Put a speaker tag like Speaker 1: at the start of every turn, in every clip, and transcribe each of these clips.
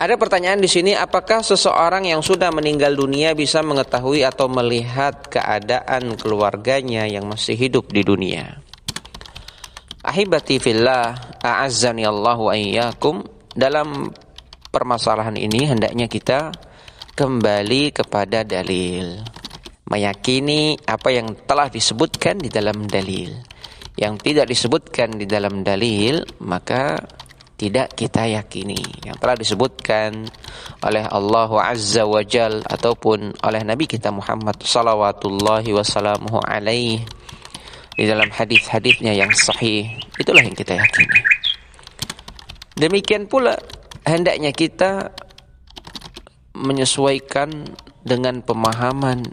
Speaker 1: Ada pertanyaan di sini, apakah seseorang yang sudah meninggal dunia bisa mengetahui atau melihat keadaan keluarganya yang masih hidup di dunia? Ahibati fillah, a'azzani Allah wa iyyakum. Dalam permasalahan ini hendaknya kita kembali kepada dalil, meyakini apa yang telah disebutkan di dalam dalil. Yang tidak disebutkan di dalam dalil maka tidak kita yakini. Yang telah disebutkan oleh Allah Azza wa Jal ataupun oleh Nabi kita Muhammad salawatullahi wassalamuhu alaih di dalam hadis-hadisnya yang sahih, itulah yang kita yakini. Demikian pula hendaknya kita menyesuaikan dengan pemahaman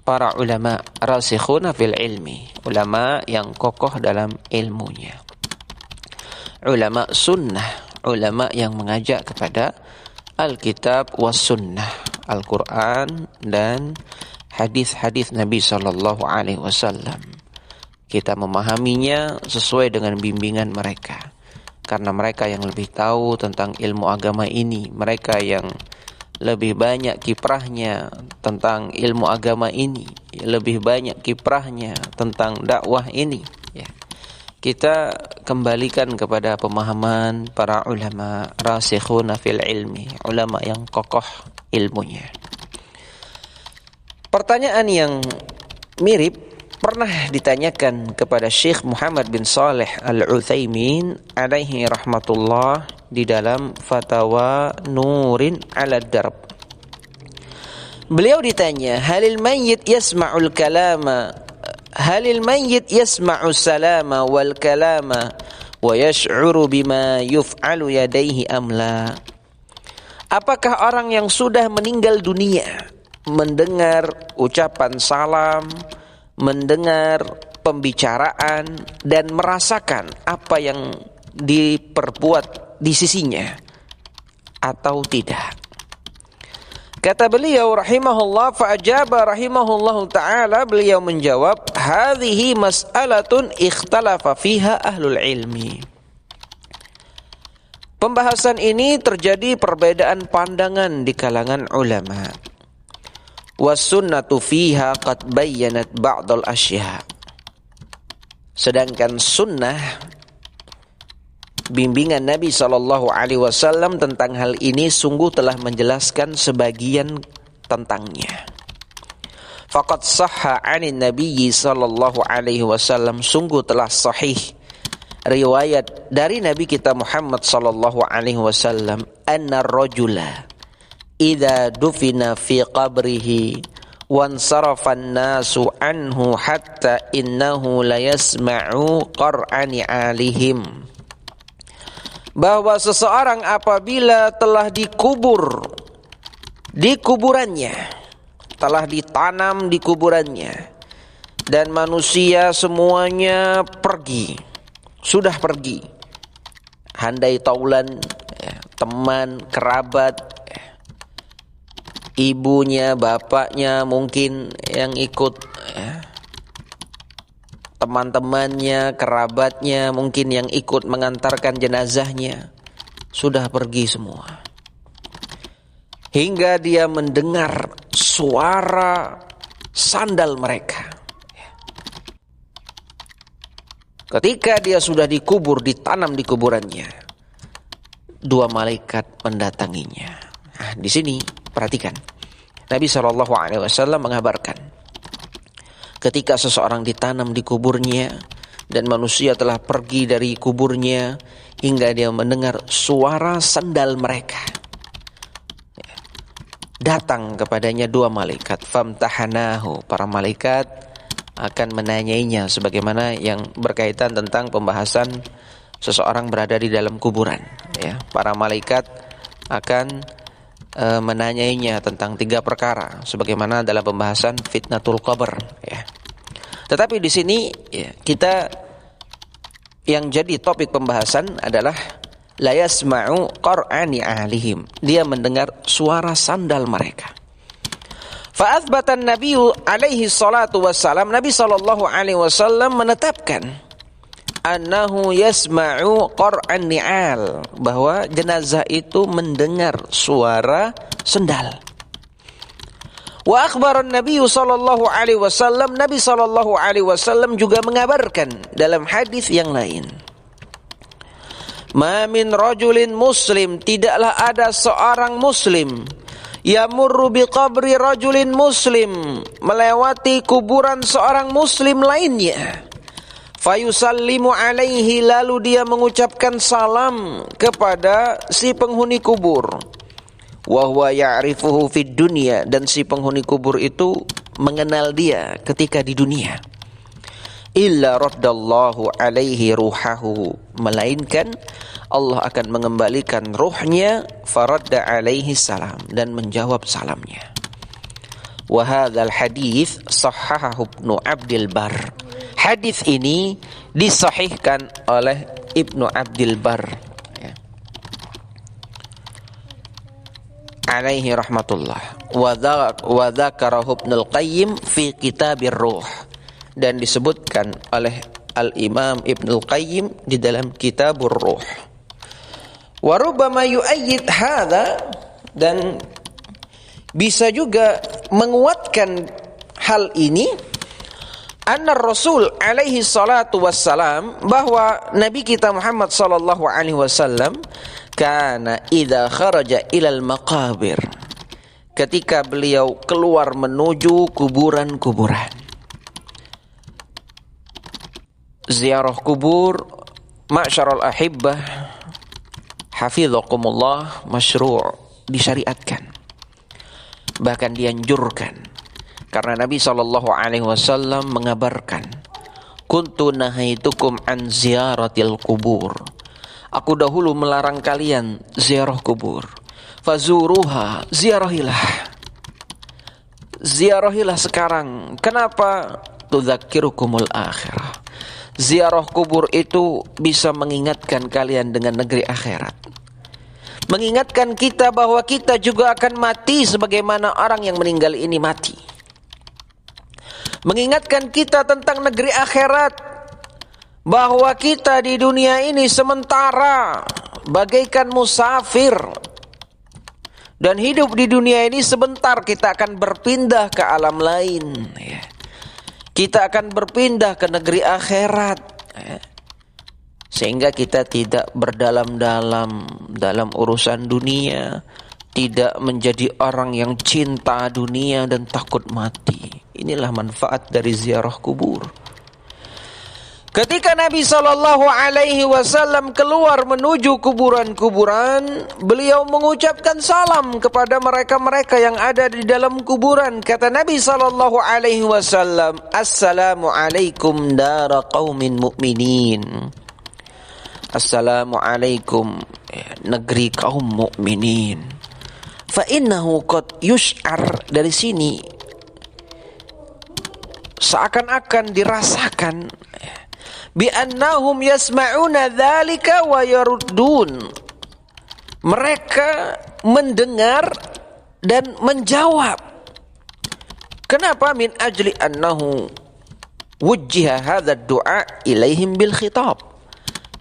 Speaker 1: para ulama rasikhuna fil ilmi, ulama yang kokoh dalam ilmunya, ulama sunnah, ulama yang mengajak kepada Alkitab was sunnah, Al-Quran dan hadis-hadis Nabi sallallahu alaihi wasallam. Kita memahaminya sesuai dengan bimbingan mereka, karena mereka yang lebih tahu tentang ilmu agama ini, mereka yang lebih banyak kiprahnya tentang ilmu agama ini, lebih banyak kiprahnya tentang dakwah ini, ya. Kita kembalikan kepada pemahaman para ulama rasikhuna fil ilmi, ulama yang kokoh ilmunya. Pertanyaan yang mirip pernah ditanyakan kepada Syekh Muhammad bin Saleh Al-Utsaimin alaihi rahmatullah di dalam Fatawa Nurin 'ala Darb. Beliau ditanya, halil mayyit yasma'ul kalama, halil mayyit yasma'u salama wal kalama wa yash'uru bima yuf'alu yadayhi amla? Apakah orang yang sudah meninggal dunia mendengar ucapan salam, mendengar pembicaraan dan merasakan apa yang diperbuat di sisinya atau tidak? Kata beliau rahimahullah, fa'ajaba rahimahullahu ta'ala, beliau menjawab, hadhihi mas'alatun ikhtalafa fiha ahlul ilmi. Pembahasan ini terjadi perbedaan pandangan di kalangan ulama. Was-sunnatu fiha qad bayyanat ba'dal asya. Sedangkan sunnah, bimbingan Nabi SAW tentang hal ini sungguh telah menjelaskan sebagian tentangnya. Faqad sahha 'anin Nabi SAW, sungguh telah sahih riwayat dari Nabi kita Muhammad SAW, anna rajula idza dufina fi qabrihi wansarafa an-nasu anhu hatta innahu la yasma'u qar'ani 'alihim. Bahwa seseorang apabila telah dikubur di kuburannya, telah ditanam di kuburannya, dan manusia semuanya pergi, sudah pergi, handai taulan, teman, kerabat, ibunya, bapaknya mungkin yang ikut, teman-temannya, kerabatnya mungkin yang ikut mengantarkan jenazahnya, sudah pergi semua. Hingga dia mendengar suara sandal mereka. Ketika dia sudah dikubur, ditanam di kuburannya, dua malaikat mendatanginya. Nah, di sini perhatikan, Nabi SAW mengabarkan, ketika seseorang ditanam di kuburnya dan manusia telah pergi dari kuburnya hingga dia mendengar suara sandal mereka, datang kepadanya dua malaikat, famtahanahu, para malaikat akan menanyainya sebagaimana yang berkaitan tentang pembahasan seseorang berada di dalam kuburan, ya. Para malaikat akan menanyainya tentang 3 perkara sebagaimana dalam pembahasan fitnatul qabr, ya. Tetapi di sini, ya, kita yang jadi topik pembahasan adalah la yasma'u qar'ani ahlihim, dia mendengar suara sandal mereka. Fa athbatan Nabi alaihi salatu wassalam, Nabi sallallahu alaihi wasallam menetapkan annahu yasma'u qar'an ni'al, bahwa jenazah itu mendengar suara sendal. Wa akhbaran Nabi sallallahu alaihi wasallam, Nabi sallallahu alaihi wasallam juga mengabarkan dalam hadis yang lain, ma min rajulin muslim, tidaklah ada seorang muslim, yamurru biqabri rajulin muslim, melewati kuburan seorang muslim lainnya, fayusallimu alaihi, lalu dia mengucapkan salam kepada si penghuni kubur, wa huwa ya'rifuhu fid dunya, dan si penghuni kubur itu mengenal dia ketika di dunia, illa raddallahu alaihi ruhahu, melainkan Allah akan mengembalikan ruhnya, faradda alaihi salam, dan menjawab salamnya. Wa hadzal hadits sahhahahu Ibnu Abdul Barr, hadis ini disahihkan oleh Ibnu Abdul Barr alaihi rahmatullah, wa dzakarahu Ibnul Qayyim fi Kitabir Ruh, dan disebutkan oleh Al-Imam Ibnul Qayyim di dalam Kitabur Ruh. Wa rubbama yu'ayyid hadza, dan bisa juga menguatkan hal ini, anna Rasul alaihi salatu wassalam, bahwa Nabi kita Muhammad sallallahu alaihi wasallam, kana idza kharaja ilal maqabir, ketika beliau keluar menuju kuburan-kuburan. Ziarah kubur, ma'syarul ahibbah, hafizakumullah, masyru', disyariatkan, bahkan dianjurkan, karena Nabi SAW mengabarkan, kuntu nahaitukum an ziyaratil kubur, aku dahulu melarang kalian ziarah kubur, fazuruha, ziarahilah sekarang. Kenapa? Tudzakirukumul akhirah, ziarah kubur itu bisa mengingatkan kalian dengan negeri akhirat, mengingatkan kita bahwa kita juga akan mati sebagaimana orang yang meninggal ini mati, mengingatkan kita tentang negeri akhirat, bahwa kita di dunia ini sementara bagaikan musafir, dan hidup di dunia ini sebentar, kita akan berpindah ke alam lain, kita akan berpindah ke negeri akhirat, sehingga kita tidak berdalam-dalam dalam urusan dunia, tidak menjadi orang yang cinta dunia dan takut mati. Inilah manfaat dari ziarah kubur. Ketika Nabi SAW keluar menuju kuburan-kuburan, beliau mengucapkan salam kepada mereka-mereka yang ada di dalam kuburan. Kata Nabi SAW, Assalamualaikum dara qaumin mu'minin, Assalamualaikum negeri kaum mukminin. Fa innahu qad yush'ar, dari sini seakan-akan dirasakan, bi annahum yasma'una dzalika wa yaruddun, mereka mendengar dan menjawab. Kenapa? Min ajli annahu wujjiha hadza du'a ilaihim bil khitab,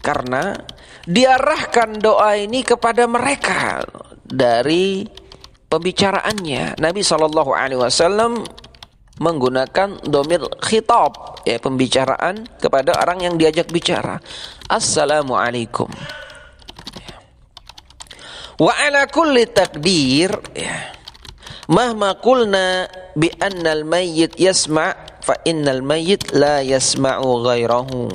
Speaker 1: karena diarahkan doa ini kepada mereka dari pembicaraannya. Nabi SAW menggunakan dhamir khitab, ya, pembicaraan kepada orang yang diajak bicara. Assalamualaikum. Wa ala kulli takdir, ya, mahma qulna bi annal mayyit yasma' fa innal mayyit la yasma'u ghairahu.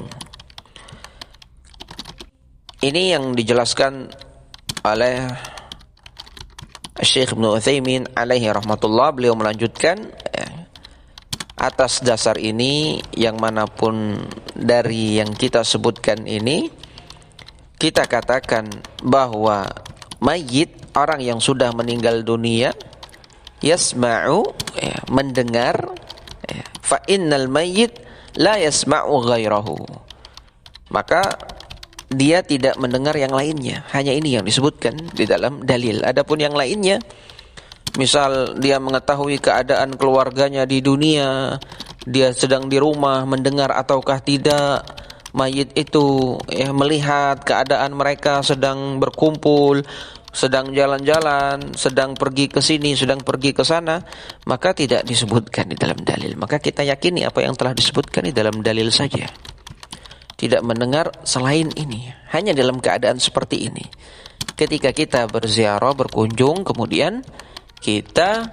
Speaker 1: Ini yang dijelaskan oleh Syekh Ibnu Utsaimin alaihi rahmatullah. Beliau melanjutkan, atas dasar ini, yang manapun dari yang kita sebutkan ini, kita katakan bahwa mayit, orang yang sudah meninggal dunia, yasma'u, mendengar, fa innal mayyit la yasma'u ghairahu, maka dia tidak mendengar yang lainnya. Hanya ini yang disebutkan di dalam dalil. Adapun yang lainnya, misal dia mengetahui keadaan keluarganya di dunia, dia sedang di rumah, mendengar ataukah tidak, mayit itu melihat keadaan mereka sedang berkumpul, sedang jalan-jalan, sedang pergi ke sini, sedang pergi ke sana, maka tidak disebutkan di dalam dalil. Maka kita yakini apa yang telah disebutkan di dalam dalil saja. Tidak mendengar selain ini, hanya dalam keadaan seperti ini. Ketika kita berziarah, berkunjung, kemudian kita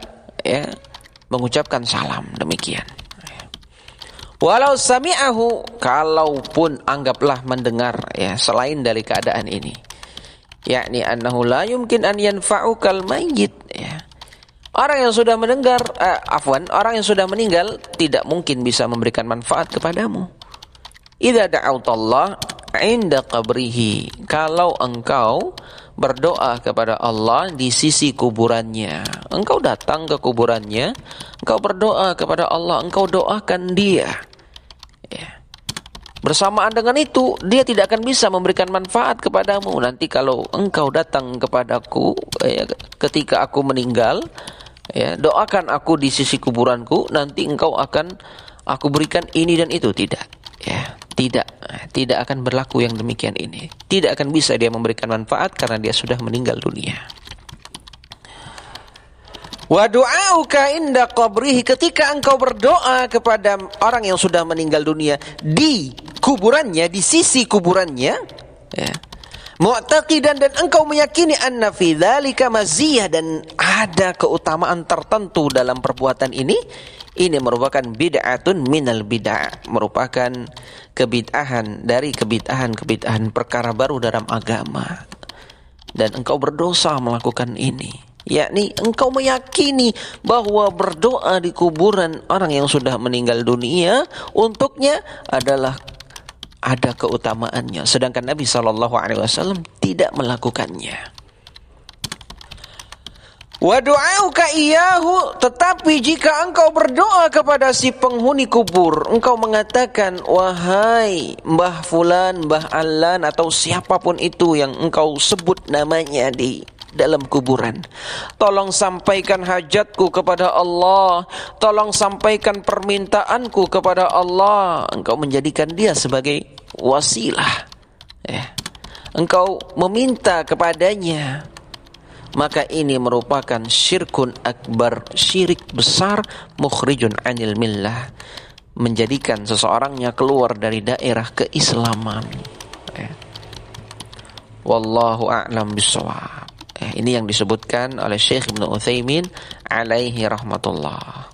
Speaker 1: mengucapkan salam, demikian. Walau sami'ahu, kalaupun anggaplah mendengar selain dari keadaan ini, yakni annahu la yumkin an yanfa'ukal mayyit, orang yang sudah mendengar orang yang sudah meninggal tidak mungkin bisa memberikan manfaat kepadamu. Idza da'autallah 'inda qabrihi, kalau engkau berdoa kepada Allah di sisi kuburannya, engkau datang ke kuburannya, engkau berdoa kepada Allah, engkau doakan dia, bersamaan dengan itu dia tidak akan bisa memberikan manfaat kepadamu. Nanti kalau engkau datang kepadaku ketika aku meninggal, doakan aku di sisi kuburanku, nanti engkau akan aku berikan ini dan itu. Tidak akan berlaku yang demikian ini. Tidak akan bisa dia memberikan manfaat karena dia sudah meninggal dunia. Wa du'auka inda qabrihi, ketika engkau berdoa kepada orang yang sudah meninggal dunia di kuburannya, di sisi kuburannya, mu'taqidan, dan engkau meyakini anna fi dzalika maziyah, dan ada keutamaan tertentu dalam perbuatan ini merupakan bid'atun minal bid'ah, merupakan kebid'ahan dari kebid'ahan perkara baru dalam agama, dan engkau berdosa melakukan ini. Yakni engkau meyakini bahwa berdoa di kuburan orang yang sudah meninggal dunia untuknya adalah ada keutamaannya, sedangkan Nabi SAW tidak melakukannya. Wa du'auka iyyahu, tetapi jika engkau berdoa kepada si penghuni kubur, engkau mengatakan, wahai Mbah Fulan, Mbah Allan, atau siapapun itu yang engkau sebut namanya di dalam kuburan, tolong sampaikan hajatku kepada Allah, tolong sampaikan permintaanku kepada Allah. Engkau menjadikan dia sebagai wasilah, engkau meminta kepadanya, maka ini merupakan syirkun akbar, syirik besar, mukhrijun anil millah, menjadikan seseorangnya keluar dari daerah keislaman. Wallahu a'lam bishawab. Ini yang disebutkan oleh Syekh Ibnu Utsaimin alaihi rahmatullah.